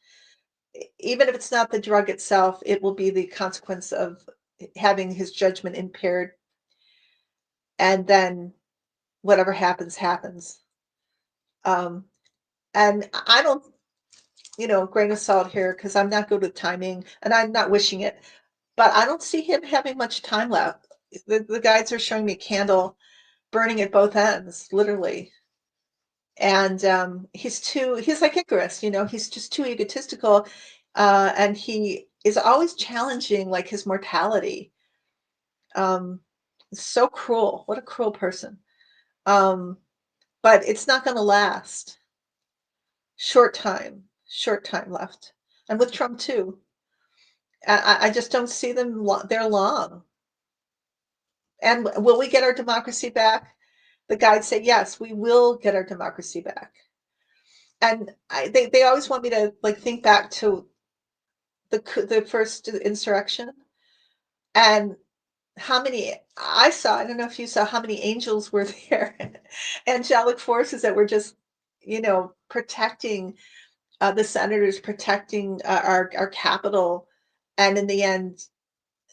even if it's not the drug itself, it will be the consequence of having his judgment impaired, and then whatever happens, happens. Um, and I don't, grain of salt here, because I'm not good with timing and I'm not wishing it, but I don't see him having much time left. The guides are showing me candle burning at both ends, literally. And he's like Icarus, he's just too egotistical. And he is always challenging, like, his mortality. Um, so cruel. What a cruel person. Um, but it's not going to last. Short time left. And with Trump too. I just don't see them there long. And will we get our democracy back? The guides say, yes, we will get our democracy back. And they always want me to, like, think back to the first insurrection, and how many I saw. I don't know if you saw how many angels were there, angelic forces that were just, protecting the senators, protecting our capital. And in the end,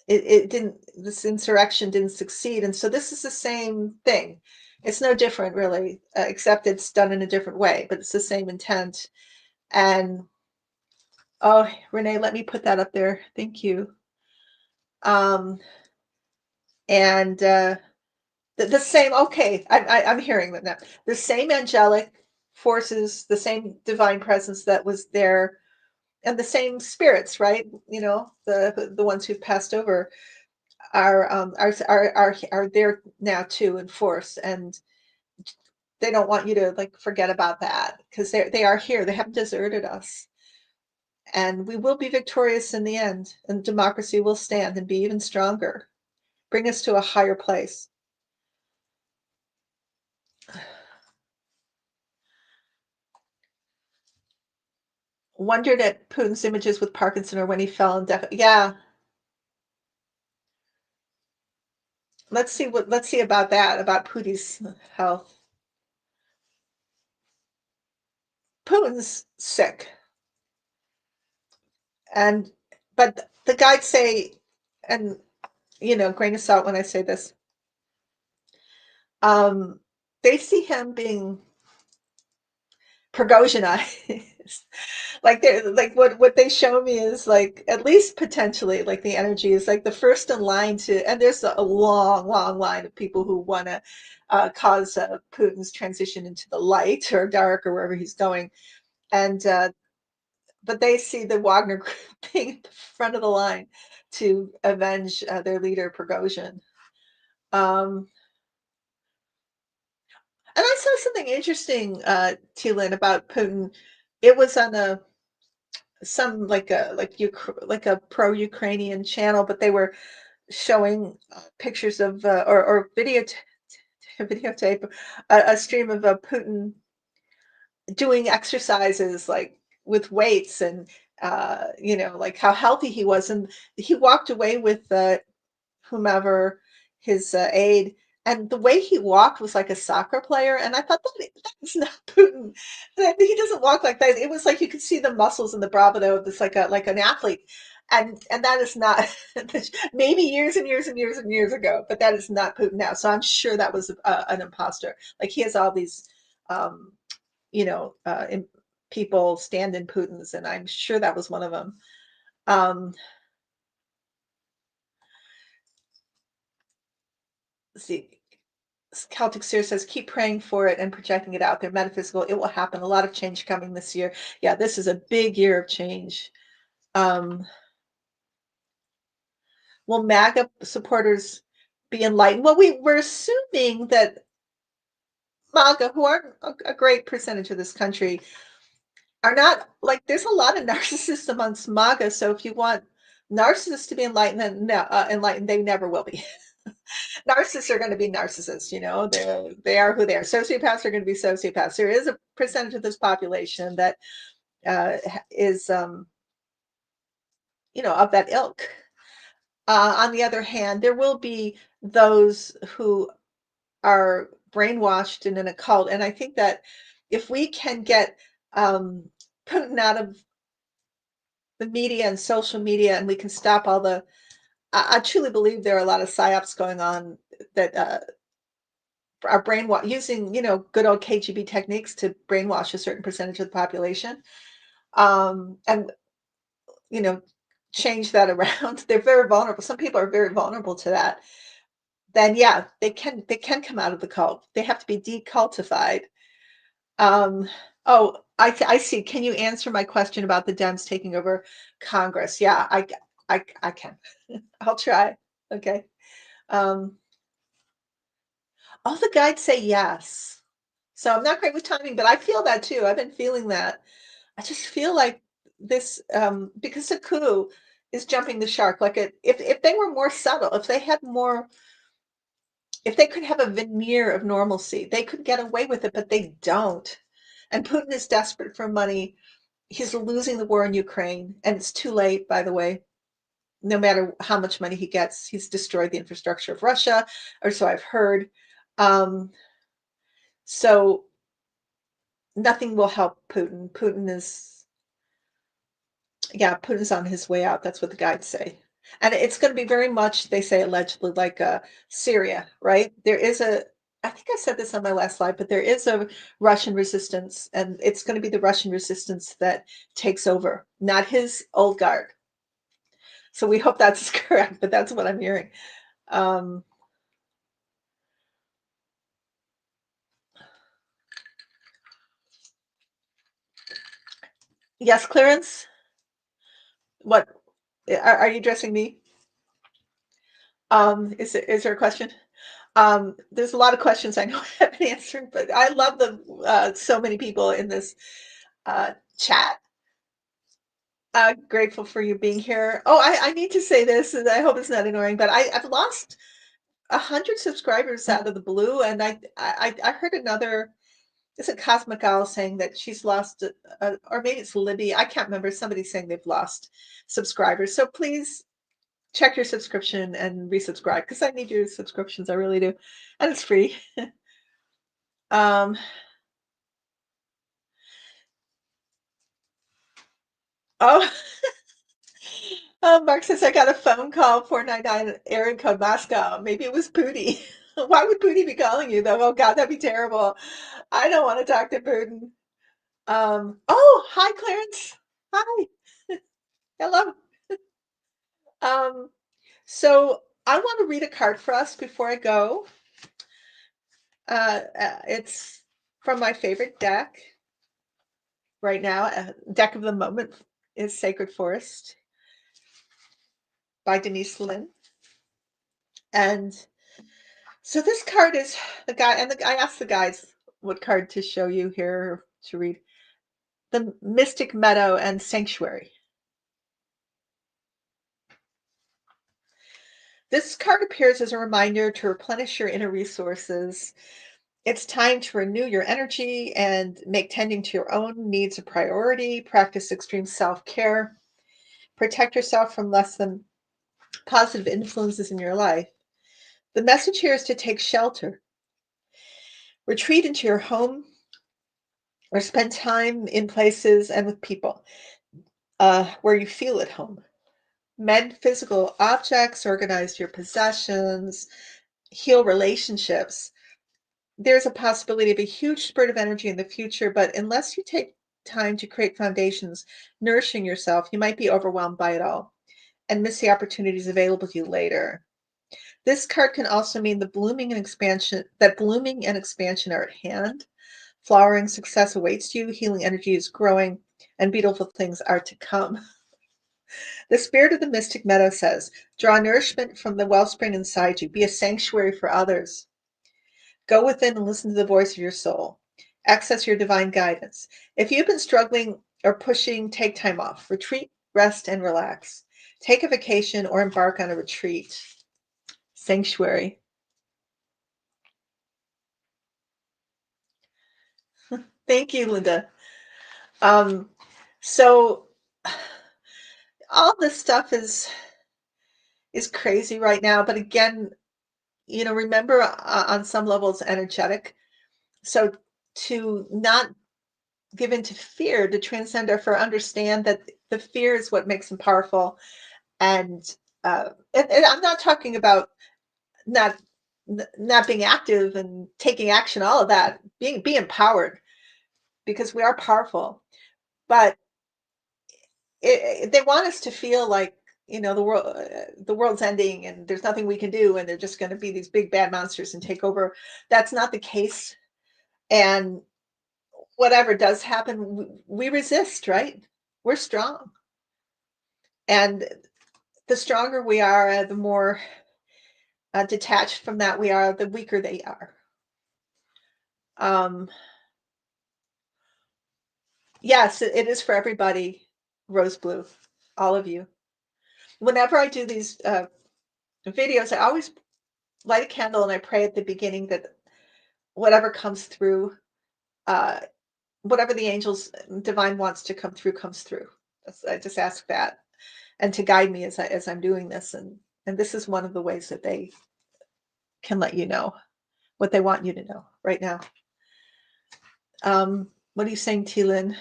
it didn't this insurrection didn't succeed, and so this is the same thing. It's no different really, except it's done in a different way, but it's the same intent. And oh, Renee, let me put that up there. Thank you. Um, and the same. Okay, I'm hearing that now. The same angelic forces, the same divine presence that was there, and the same spirits, right? You know, the ones who've passed over are there now too in force, and they don't want you to like forget about that because they are here. They haven't deserted us, and we will be victorious in the end, and democracy will stand and be even stronger, bring us to a higher place. Wondered at Putin's images with Parkinson or when he fell and yeah, let's see about that, about Putin's health. Putin's sick, and but the guides say, and grain of salt when I say this, um, they see him being Prigozhinized. Like they're like what they show me is like at least potentially like the energy is like the first in line to, and there's a long line of people who want to cause Putin's transition into the light or dark or wherever he's going, and but they see the Wagner group being at the front of the line to avenge their leader Prigozhin. Um, and I saw something interesting, Tila, about Putin. It was on a some like a pro-Ukrainian channel, but they were showing pictures of or videotape a stream of Putin doing exercises like with weights and like how healthy he was, and he walked away with whomever his aide. And the way he walked was like a soccer player, and I thought that's not Putin. He doesn't walk like that. It was like you could see the muscles and the bravado of this, like an athlete, and that is not maybe years and years and years and years ago, but that is not Putin now. So I'm sure that was an imposter. Like he has all these, um, you know, uh, in, people stand in Putin's, and I'm sure that was one of them. Um, let's see. Celtic Seer says, keep praying for it and projecting it out there. Metaphysical, it will happen. A lot of change coming this year. Yeah, this is a big year of change. Um, will MAGA supporters be enlightened? Well, we're assuming that MAGA, who are a great percentage of this country, are not like there's a lot of narcissists amongst MAGA. So if you want narcissists to be enlightened, then no, enlightened, they never will be. Narcissists are going to be narcissists, they are who they are. Sociopaths are going to be sociopaths. There is a percentage of this population that is of that ilk. On the other hand, there will be those who are brainwashed and in a cult, and I think that if we can get Putin out of the media and social media, and we can stop all the I truly believe there are a lot of psyops going on that are brainwash using, good old KGB techniques to brainwash a certain percentage of the population, and you know, change that around. They're very vulnerable. Some people are very vulnerable to that. Then yeah, they can come out of the cult. They have to be decultified. Um, oh, I see. Can you answer my question about the Dems taking over Congress? Yeah, I can. I'll try. Okay. Um, all the guides say yes. So I'm not great with timing, but I feel that too. I've been feeling that. I just feel like this because the coup is jumping the shark. Like if they were more subtle, if they had more, if they could have a veneer of normalcy, they could get away with it, but they don't. And Putin is desperate for money. He's losing the war in Ukraine, and it's too late, by the way. No matter how much money he gets, he's destroyed the infrastructure of Russia, or so I've heard. Um, so nothing will help Putin. Putin is Yeah, Putin's on his way out. That's what the guides say. And it's going to be very much, they say, allegedly like Syria, right? There is a, I think I said this on my last slide, but there is a Russian resistance, and it's going to be the Russian resistance that takes over, not his old guard. So we hope that's correct, but that's what I'm hearing. Um, yes, Clarence, what are you addressing me? Is there a question? There's a lot of questions I know I haven't answered, but I love the so many people in this chat. Grateful for you being here. Oh, I need to say this, and I hope it's not annoying, but I've lost 100 subscribers out of the blue, and I heard another. Is it Cosmic Owl saying that she's lost, or maybe it's Libby. I can't remember. Somebody saying they've lost subscribers. So please check your subscription and resubscribe because I need your subscriptions. I really do, and it's free. Um, oh, Mark says I got a phone call 499 area code Moscow. Maybe it was Pootie. Why would Pootie be calling you though? Oh God, that'd be terrible. I don't want to talk to Putin. Oh, hi Clarence. Hi. Hello. Um, so I want to read a card for us before I go. It's from my favorite deck right now. Deck of the moment is Sacred Forest by Denise Lynn. And so this card is the guy, and I asked the guys what card to show you here to read. The Mystic Meadow and Sanctuary. This card appears as a reminder to replenish your inner resources. It's time to renew your energy and make tending to your own needs a priority. Practice extreme self-care. Protect yourself from less than positive influences in your life. The message here is to take shelter. Retreat into your home or spend time in places and with people where you feel at home. Mend physical objects, organize your possessions, heal relationships. There's a possibility of a huge spurt of energy in the future, but unless you take time to create foundations, nourishing yourself, you might be overwhelmed by it all and miss the opportunities available to you later. This card can also mean that blooming and expansion are at hand. Flowering success awaits you, healing energy is growing, and beautiful things are to come. The spirit of the mystic meadow says, draw nourishment from the wellspring inside you. Be a sanctuary for others. Go within and listen to the voice of your soul. Access your divine guidance. If you've been struggling or pushing, take time off. Retreat, rest, and relax. Take a vacation or embark on a retreat. Sanctuary. Thank you, Linda. So all this stuff is crazy right now, but again, remember on some levels energetic. So to not give into fear, to transcend or for understand that the fear is what makes them powerful. And I'm not talking about not being active and taking action, all of that, be empowered because we are powerful. But they want us to feel like the world's ending and there's nothing we can do and they're just going to be these big bad monsters and take over. That's not the case. And whatever does happen, we resist, right? We're strong. And the stronger we are, the more detached from that we are, the weaker they are. Yes, it is for everybody. Rose blue, all of you. Whenever I do these videos, I always light a candle and I pray at the beginning that whatever comes through, uh, whatever the angels divine wants to come through, comes through. I just ask that and to guide me as I'm doing this. And this is one of the ways that they can let you know what they want you to know right now. What are you saying, T-Lin?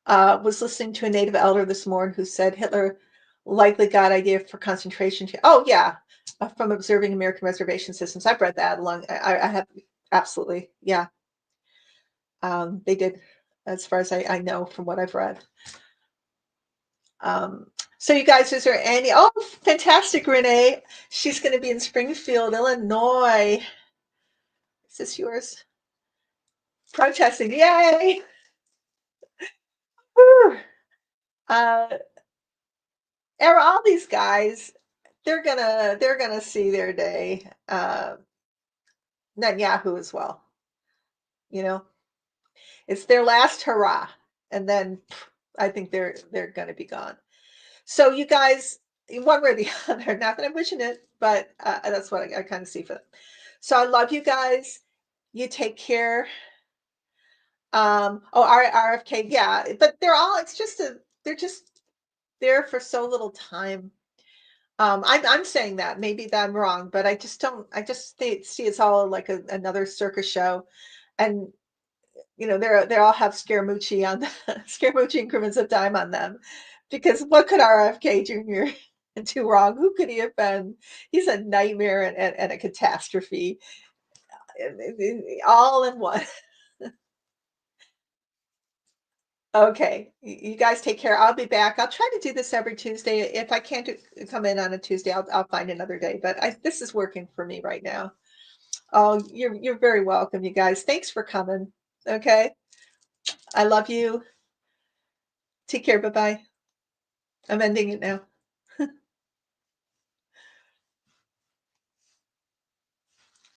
Was listening to a native elder this morning who said Hitler likely got idea for concentration. Oh yeah, from observing American reservation systems. I've read that along. I have absolutely, yeah. They did, as far as I know from what I've read. So you guys, is there any? Oh, fantastic, Renee. She's going to be in Springfield, Illinois. Is this yours? Protesting, yay! Whew. Uh, all these guys, they're gonna see their day. Netanyahu as well. You know, it's their last hurrah, and then I think they're gonna be gone. So you guys, one way or the other. Not that I'm wishing it, but that's what I kind of see for them. So I love you guys. You take care. Oh, RFK, yeah, but they're all. It's just they're just there for so little time. I'm saying that maybe that I'm wrong, but I just don't. I just see it's all like another circus show, and they all have Scaramucci on the Scaramucci increments of time on them, because what could RFK Jr. do wrong? Who could he have been? He's a nightmare and a catastrophe, all in one. Okay, you guys take care. I'll be back. I'll try to do this every Tuesday. If I can't come in on a Tuesday, I'll find another day. But this is working for me right now. Oh, you're very welcome, you guys. Thanks for coming. Okay, I love you. Take care. Bye bye. I'm ending it now.